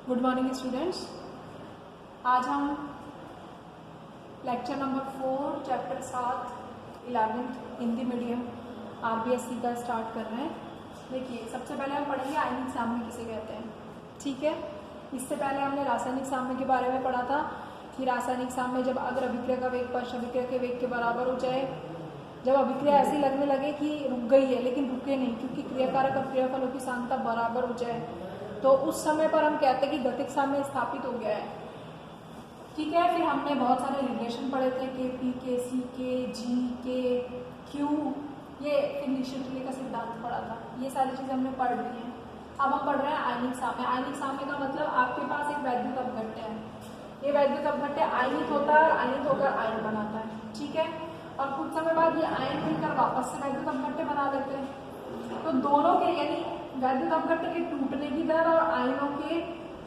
Good morning students. आज हम lecture number 4 chapter 7 11th Hindi medium RBSC का स्टार्ट कर रहे हैं। देखिए, सबसे पहले हम पढ़ेंगे आयनिक साम्य किसे कहते हैं। ठीक है, इससे पहले हमने रासायनिक साम्य के बारे में पढ़ा था कि रासायनिक साम्य जब अग्र अभिक्रिया का वेग पश्च अभिक्रिया के वेग के बराबर हो जाए, जब अभिक्रिया ऐसी लगने लगे कि रुक गई है लेकिन रुके नहीं क्योंकि क्रियाकारक और क्रियाफलों की सांद्रता बराबर हो जाए, तो उस समय पर हम कहते हैं कि गतिक साम्य स्थापित हो गया है। ठीक है, फिर हमने बहुत सारे रिलेशन पढ़े थे, के पी, के सी, के जी, के क्यू, ये फिर निश्चित का सिद्धांत पढ़ा था। ये सारी चीज़ें हमने पढ़ ली हैं। अब हम पढ़ रहे हैं आयनिक साम्य। आयनिक साम्य का मतलब आपके पास एक वैद्युत अपघट्य है। ये वैद्युत अपघट्य आयनिक होता है और आयनिक होकर आयन बनाता है। ठीक है, और कुछ समय बाद ये आयन मिलकर वापस से वैद्युत अपघट्य बना लेते हैं। तो दोनों के यानी वैद्युत अपघट्य के टूटने की दर और आयनों के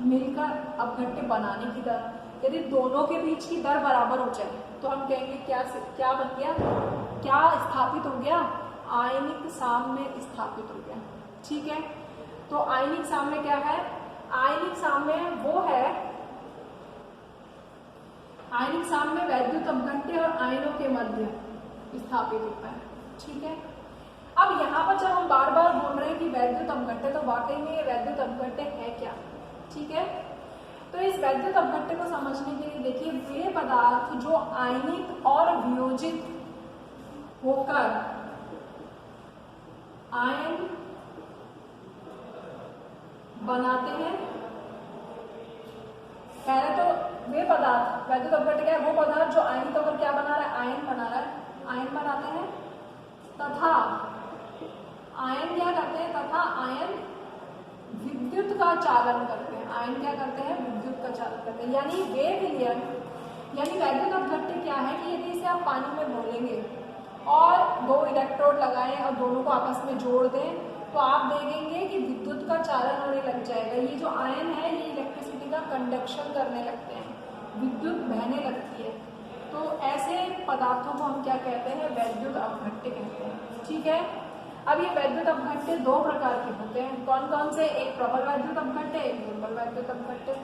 मिलकर अपघट्य बनाने की दर, यदि दोनों के बीच की दर बराबर हो जाए तो हम कहेंगे क्या बन गया, क्या स्थापित हो गया, आयनिक साम्य स्थापित हो गया। ठीक है, तो आयनिक साम्य क्या है? आयनिक साम्य वो है, आयनिक साम्य वैद्युत अपघट्य और आयनों के मध्य स्थापित होता है। ठीक है, अब यहाँ पर जब हम बार बार बोल रहे हैं कि वैद्युत अपघट्य, तो वाकई में ये वैद्युत अपघट्य है क्या? ठीक है, तो इस वैद्युत अपघट्य को समझने के लिए देखिए, वे पदार्थ जो आयनिक और वियोजित होकर आयन बनाते हैं। पहले तो वे पदार्थ, वैद्युत अपघट्य क्या है? वो पदार्थ जो आयनिक होकर क्या बना रहा है? आयन बना रहा है, आयन बनाते हैं तथा आयन क्या करते हैं? तथा आयन विद्युत का चालन करते हैं। आयन क्या करते हैं? विद्युत का चालन करते हैं। यानी वे विलयन, यानी वैद्युत अपघट्य क्या है कि यदि इसे आप पानी में घोलेंगे और दो इलेक्ट्रोड लगाएं और दोनों को आपस में जोड़ दें, तो आप देखेंगे कि विद्युत का चालन होने लग जाएगा। ये जो आयन है ये इलेक्ट्रिसिटी का कंडक्शन करने लगते हैं, विद्युत बहने लगती है। तो ऐसे पदार्थों को हम क्या कहते हैं? वैद्युत अपघट्य कहते हैं। ठीक है, अब ये वैद्युत अपघट्य दो प्रकार के होते हैं। कौन कौन से? एक प्रबल वैद्युत अपघट्य, एक दुर्बल वैद्युत अपघट्य।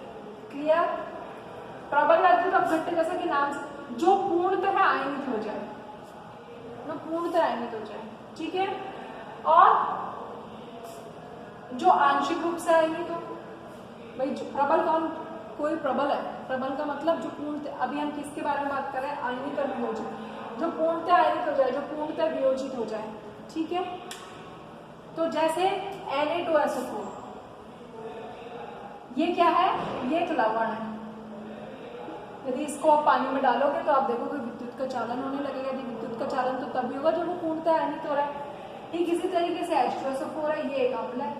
क्लियर? प्रबल वैद्युत अपघट्य जैसे कि नाम से, जो पूर्णतः आयनित हो जाए, जो पूर्णतः आयनित हो जाए। ठीक है, और जो आंशिक रूप से आयनित हो। भाई प्रबल कौन? कोई प्रबल है, प्रबल का मतलब जो पूर्णतः, अभी हम किसके बारे में बात कर रहे हैं? आयनिक और वियोजित। जो पूर्णतः आयनित हो जाए, जो पूर्णतः वियोजित हो जाए। ठीक है, तो जैसे Na2SO4, ये क्या है? ये एक लवण है। यदि इसको आप पानी में डालोगे तो आप देखोगे विद्युत का चालन होने लगेगा। यदि विद्युत का चालन तो तभी होगा जब वो पूर्णतः आयनित हो रहा है। ठीक इसी तरीके से H2SO4 है, ये एक अम्ल है,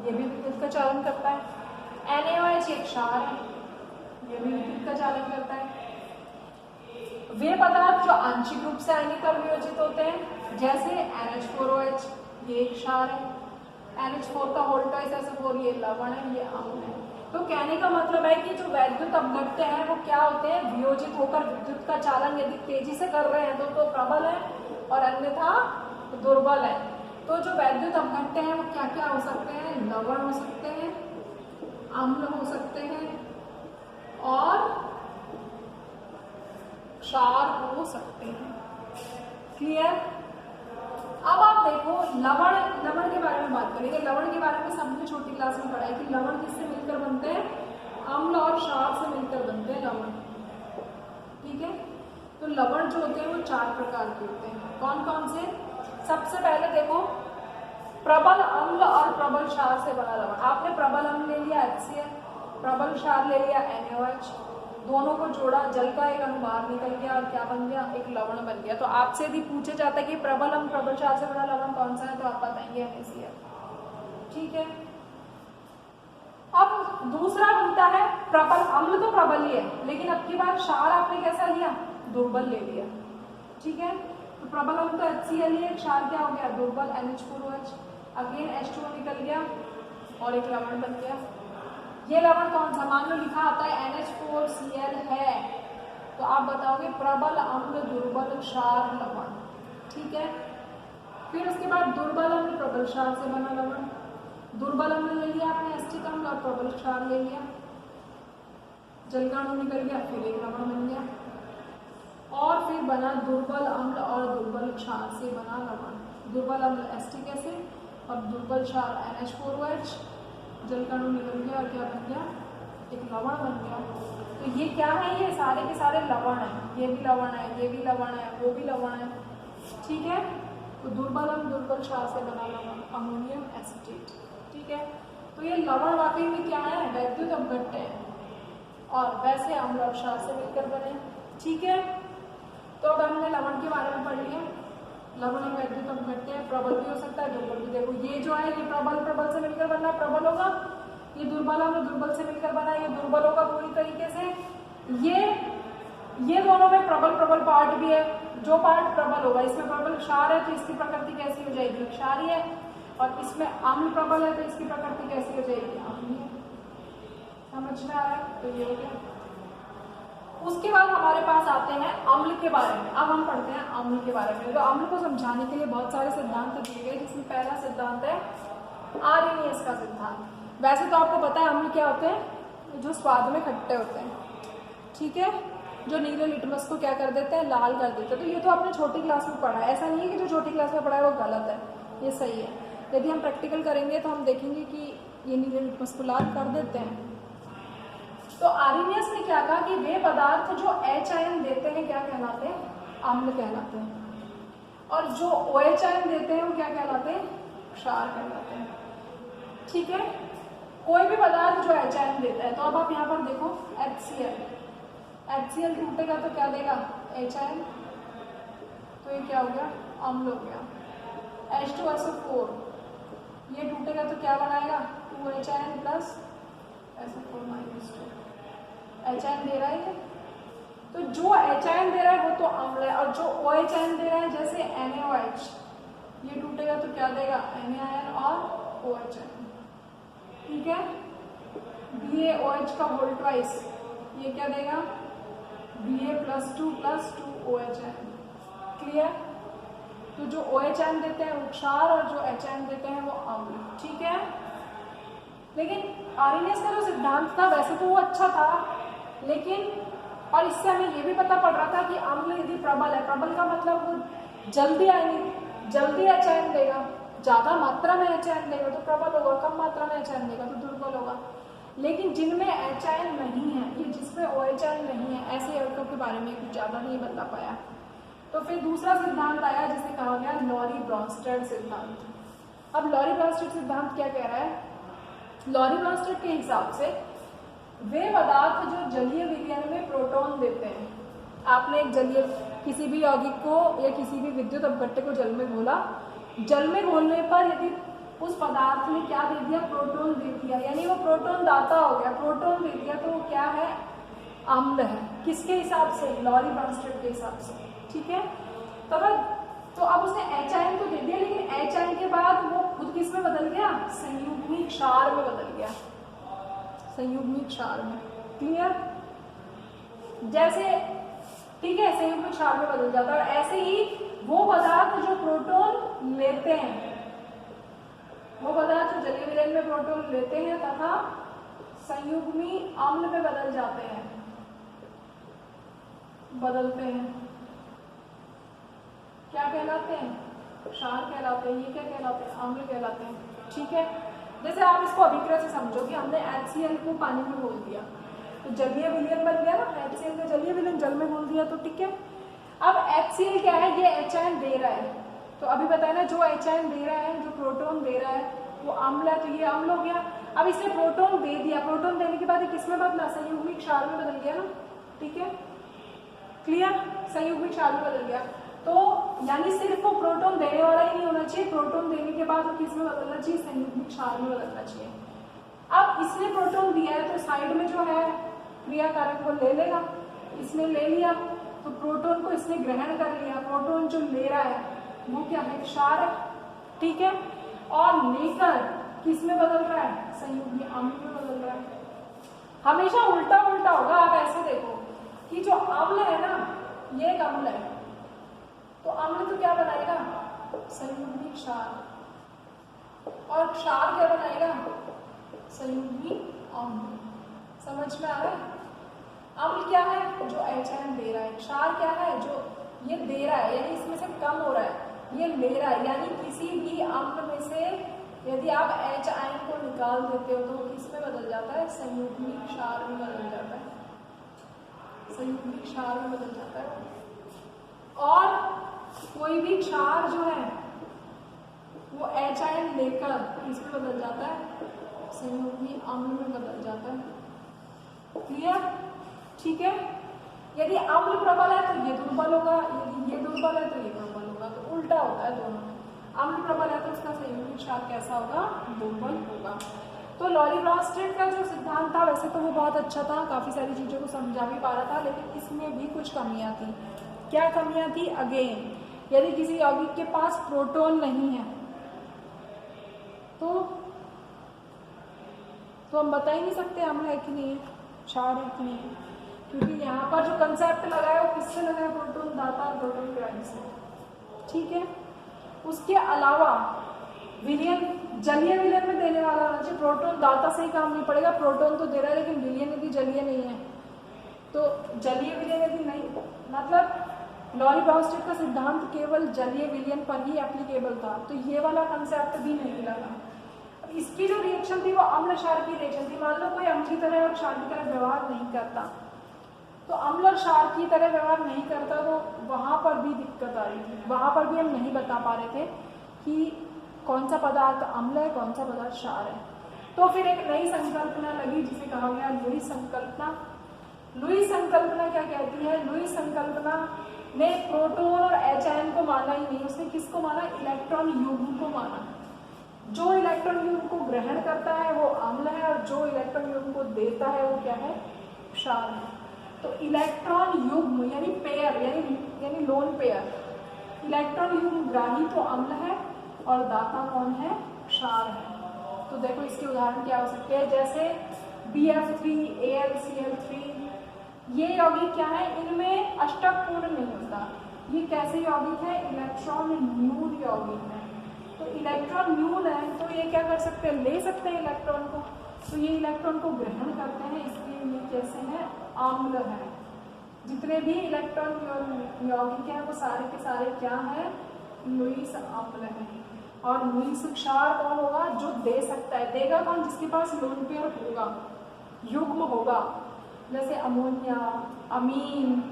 ये भी विद्युत का चालन करता है। NaOH एक क्षार है, ये भी विद्युत का चालन करता है। वे पदार्थ जो आंशिक रूप से आयनित और वियोजित होते हैं, जैसे NH4OH, ये एक क्षार है, NH4 का H2SO4 ये लवण है, ये अम्ल है। तो कहने का मतलब है कि जो वैद्युत अपघट्य है वो क्या होते हैं? वियोजित होकर विद्युत का चालन यदि तेजी से कर रहे हैं तो प्रबल है और अन्यथा दुर्बल है। तो जो वैद्युत अपघट्य है वो क्या क्या हो सकते हैं? लवण हो सकते हैं, अम्ल हो सकते हैं और क्षार हो सकते हैं। क्लियर? अब आप देखो, लवण के बारे में बात करेंगे। लवण के बारे में सबने छोटी क्लास में पढ़ा है कि लवण किससे मिलकर बनते हैं? अम्ल और क्षार से मिलकर बनते हैं लवण। ठीक है, तो लवण जो होते हैं वो 4 प्रकार के होते हैं। कौन कौन से? सबसे पहले देखो, प्रबल अम्ल और प्रबल क्षार से बना लवण। आपने प्रबल अम्ल ले लिया HCl, प्रबल क्षार ले लिया NaOH, दोनों को जोड़ा, जल का एक अणु बाहर निकल गया और क्या बन गया? एक लवण बन गया। तो आपसे यदि पूछे जाता है कि प्रबल अम्ल प्रबल क्षार से बना लवण कौन सा है, तो आप बताएंगे NaCl। ठीक है, अब दूसरा बनता है प्रबल अम्ल। तो प्रबल ही है, लेकिन अब की बार क्षार आपने कैसा लिया? दुर्बल ले लिया। ठीक है, तो प्रबल अम्ल तो HCl ही है, क्षार क्या हो गया? दुर्बल NH4OH, अगेन H2O निकल गया और एक लवण बन गया। ये लवण कौन सा? मान लो लिखा आता है NH4Cl है, तो आप बताओगे प्रबल अम्ल दुर्बल क्षार लवण। ठीक है, फिर उसके बाद दुर्बल अम्ल प्रबल क्षार से बना लवण, दुर्बल अम्ल ले लिया आपने एसिटिक अम्ल और प्रबल क्षार ले लिया, जल का अणु निकल गया, फिर एक लवण बन गया और फिर बना दुर्बल अम्ल और दुर्बल क्षार से बना लवण। दुर्बल अम्ल एसिटिक एसिड और दुर्बल क्षार NH4OH, जल का अणु निकल गया और क्या बन गया, एक लवण बन गया। तो ये क्या है, ये सारे के सारे लवण है, ये भी लवण है, ये भी लवण है, वो भी लवण है, ठीक है। तो दुर्बल अम्ल दुर्बल क्षार से बना लवण अमोनियम एसिटेट, ठीक है। तो ये लवण वाकई में क्या है, वैद्युत अपघट्य है और वैसे अम्ल और क्षार से मिलकर बने, ठीक है। तो अब हमने लवण के बारे में पढ़ लिया। लवण एक वैद्युत अपघट्य है, प्रबल भी हो सकता है, दुर्बल भी। देखो ये जो है ये प्रबल से मिलकर बनना प्रबल होगा, ये दुर्बल अम्ल दुर्बल से मिलकर बना ये दुर्बल होगा पूरी तरीके से। ये दोनों में प्रबल पार्ट भी है, जो पार्ट प्रबल होगा इसमें प्रबल क्षार है तो इसकी प्रकृति कैसी हो जाएगी, क्षारीय है, और इसमें अम्ल प्रबल है तो इसकी प्रकृति कैसी हो जाएगी, अम्लीय। समझ में आ रहा है? तो ये हो गया। उसके बाद हमारे पास आते हैं अम्ल के बारे में। अब हम पढ़ते हैं अम्ल के बारे में। तो अम्ल को समझाने के लिए बहुत सारे सिद्धांत दिए गए, जिसमें पहला सिद्धांत है आर्हेनियस का सिद्धांत। वैसे तो आपको पता है अम्ल क्या होते हैं, जो स्वाद में खट्टे होते हैं, ठीक है, जो नीले लिटमस को क्या कर देते हैं, लाल कर देते हैं। तो ये तो आपने छोटी क्लास में पढ़ा है, ऐसा नहीं है कि जो छोटी क्लास में पढ़ा है वो गलत है, ये सही है। यदि हम प्रैक्टिकल करेंगे तो हम देखेंगे कि ये नीले लिटमस को लाल कर देते हैं। तो आर्हेनियस ने क्या कहा कि वे पदार्थ जो H आयन देते हैं क्या कहलाते हैं, अम्ल कहलाते हैं, और जो OH आयन देते हैं वो क्या कहलाते हैं, क्षार कहलाते हैं, ठीक है। कोई भी पदार्थ जो H आयन देता है, तो अब आप यहाँ पर देखो HCl टूटेगा तो क्या देगा, H आयन, तो ये क्या हो गया, अम्ल हो गया। H2SO4 ये टूटेगा तो क्या बनाएगा, 2H ion plus SO4-2 H ion दे रहा है। तो जो H आयन दे रहा है वो तो अम्ल है, और जो OH आयन दे रहा है जैसे NaOH, ये टूटेगा तो क्या देगा, Na आयन और OH आयन, ठीक है। BaOH का होल ट्वाइस, ये क्या देगा, Ba+2+2OH आयन, क्लियर। तो जो OH आयन देते हैं वो क्षार और जो H आयन देते हैं वो अम्ल, ठीक है। लेकिन आर्हेनियस का जो सिद्धांत था वैसे तो वो अच्छा था, लेकिन और इससे हमें ये भी पता पड़ रहा था कि अम्ल यदि प्रबल है, प्रबल का मतलब वो जल्दी H आयन देगा, ज्यादा मात्रा में H आयन देगा तो प्रबल होगा, कम मात्रा में H आयन देगा तो दुर्बल होगा। लेकिन जिनमें H आयन नहीं है, ये जिसमें OH आयन नहीं है, ऐसे यौगिकों के बारे में कुछ ज्यादा नहीं बता पाया। तो फिर दूसरा सिद्धांत आया जिसे कहा गया लॉरी-ब्रॉन्स्टेड सिद्धांत। अब लॉरी-ब्रॉन्स्टेड सिद्धांत क्या कह रहा है, लॉरी-ब्रॉन्स्टेड के हिसाब से वे पदार्थ जो जलीय विलयन में प्रोटॉन देते हैं, आपने एक जलीय किसी भी यौगिक को या किसी भी विद्युत अपघट्य को जल में घोला, जल में घोलने पर यदि उस पदार्थ ने क्या दे दिया, प्रोटॉन दे दिया, यानी वो प्रोटॉन दाता हो गया, प्रोटॉन दे दिया, तो वो क्या है, अम्ल है। किसके हिसाब से, लॉरी-ब्रॉन्स्टेड के हिसाब से, ठीक है। तो अब उसने H आयन तो दे दिया, लेकिन H आयन के बाद वो खुद किस में बदल गया, संयुग्मी क्षार में बदल गया, संयुग्मी क्षार में, क्लियर। जैसे ठीक है, संयुग्मी क्षार में बदल जाता है। ऐसे ही वो पदार्थ जो प्रोटॉन लेते हैं, वो पदार्थ जो जलीय विलयन में प्रोटॉन लेते हैं तथा संयुग्मी अम्ल में बदल जाते हैं, बदलते हैं, क्या कहलाते हैं, क्षार कहलाते हैं। ये क्या कहलाते हैं, अम्ल कहलाते हैं, ठीक है। जैसे आप इसको अभिक्रिया से समझो कि हमने HCl को पानी में घोल दिया तो जलीय विलयन बन गया ना, HCl का जलीय विलयन जल में घोल दिया तो ठीक है। अब HCl क्या है, ये H आयन दे रहा है, तो अभी बताया ना, जो H आयन दे रहा है, जो प्रोटॉन दे रहा है वो अम्ल है, तो ये अम्ल हो गया। अब इसने प्रोटॉन दे दिया, प्रोटॉन देने के बाद किसमें बदला, संयुग्मी क्षार में बदल गया ना, ठीक है, क्लियर, संयुग्मी क्षार में बदल गया। तो यानी सिर्फ वो प्रोटॉन देने वाला ही नहीं होना चाहिए, प्रोटॉन देने के बाद वो किस में बदलना चाहिए, संयुग्मी क्षार में बदलना चाहिए। अब इसने प्रोटॉन दिया है तो साइड में जो है क्रिया कारक वो ले लेगा, इसने ले लिया तो प्रोटॉन को इसने ग्रहण कर लिया, प्रोटॉन जो ले रहा है वो क्या है, क्षार है, ठीक है, और लेकर किस में बदल रहा है, संयुग्मी अम्ल में बदल रहा है। हमेशा उल्टा उल्टा होगा। आप ऐसे देखो कि जो अम्ल है ना, ये एक अम्ल है, तो अम्ल तो क्या बनाएगा, संयुग्मी क्षार, और और क्षार क्या बनाएगा? संयुग्मी अम्ल। समझ में आ रहा है? अम्ल क्या है? जो HN दे रहा है। क्षार क्या है? जो ये दे रहा है, यानी इसमें से कम हो रहा है, ये ले रहा है। यानी किसी भी अम्ल में से यदि आप H आयन को निकाल देते हो तो किस में बदल जाता है? संयुग्मी क्षार में बदल जाता है। संयुग्मी क्षार में बदल जाता है। और कोई भी क्षार जो है वो H आयन लेकर किसमें बदल जाता है? संयुग्मी अम्ल में बदल जाता है। क्लियर? ठीक है। यदि अम्ल प्रबल है तो ये दुर्बल होगा, यदि ये दुर्बल है तो ये प्रबल होगा, तो उल्टा होता है दोनों में। अम्ल प्रबल है तो उसका संयुग्मी क्षार कैसा होगा? दुर्बल होगा। तो लॉरी-ब्रॉन्स्टेड का जो सिद्धांत था वैसे तो वो बहुत अच्छा था, काफ़ी सारी चीज़ों को समझा भी पा रहा था, लेकिन इसमें भी कुछ कमियां थी। क्या कमियां थी? अगेन, यदि किसी यौगिक के पास प्रोटॉन नहीं है तो हम बता ही नहीं सकते अम्ल है कि नहीं है, क्षार है कि नहीं है, क्योंकि यहाँ पर जो कंसेप्ट लगा है वो किससे लगा है? प्रोटॉन दाता और प्रोटॉन ग्राही से। ठीक है। उसके अलावा विलयन, जलीय विलयन में देने वाला होना चाहिए। प्रोटॉन दाता से ही काम नहीं पड़ेगा, प्रोटॉन तो दे रहा है लेकिन विलयन यदि जलीय नहीं है तो जलीय विलयन यदि नहीं, मतलब लॉरी-ब्रॉन्स्टेड का सिद्धांत केवल जलीय विलयन पर ही एप्लीकेबल था, तो ये वाला कंसेप्ट भी नहीं लगा। इसकी जो रिएक्शन थी वो अम्ल क्षार की रिएक्शन थी। मान लो कोई अम्ल की तरह और क्षार की तरह व्यवहार नहीं करता, तो अम्ल और क्षार की तरह व्यवहार नहीं करता तो वहाँ पर भी दिक्कत आ रही थी। वहाँ पर भी हम नहीं बता पा रहे थे कि कौन सा पदार्थ अम्ल है, कौन सा पदार्थ क्षार है। तो फिर एक नई संकल्पना लगी जिसे कहा गया लुईस संकल्पना। लुईस संकल्पना क्या कहती है? लुईस संकल्पना ने प्रोटॉन और H आयन को माना ही नहीं, उसने किसको माना? इलेक्ट्रॉन युग्म को माना। जो इलेक्ट्रॉन युग्म को ग्रहण करता है वो अम्ल है और जो इलेक्ट्रॉन युग्म को देता है वो क्या है? क्षार है। तो इलेक्ट्रॉन युग्म यानी पेयर, यानी लोन पेयर, इलेक्ट्रॉन युग्म ग्राही तो अम्ल है और दाता कौन है? क्षार है। तो देखो इसके उदाहरण क्या हो सकते हैं, जैसे BF3 AlCl3, ये यौगिक क्या है? इनमें अष्टक पूर्ण नहीं होता। ये कैसे यौगिक है? इलेक्ट्रॉन न्यून यौगिक है। तो इलेक्ट्रॉन न्यून है तो ये क्या कर सकते हैं? ले सकते हैं इलेक्ट्रॉन को, तो ये इलेक्ट्रॉन को ग्रहण करते हैं, इसलिए ये कैसे हैं? अम्ल है। जितने भी इलेक्ट्रॉन यौगिक हैं वो सारे के सारे क्या है? लुईस अम्ल है। और लुईस क्षार कौन होगा? जो दे सकता है। देगा कौन? जिसके पास लोन पेयर होगा, युग्म होगा, जैसे अमोनिया, अमीन,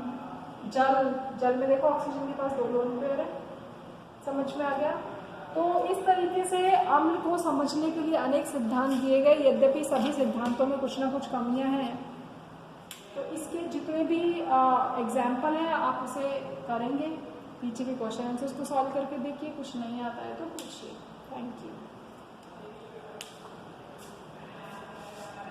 जल में देखो ऑक्सीजन के पास 2 लोन पेयर है। समझ में आ गया? तो इस तरीके से अम्ल को समझने के लिए अनेक सिद्धांत दिए गए, यद्यपि सभी सिद्धांतों में कुछ ना कुछ कमियां हैं। तो इसके जितने भी एग्जाम्पल हैं आप उसे करेंगे, पीछे के क्वेश्चन आंसर्स को सॉल्व करके देखिए, कुछ नहीं आता है तो कुछ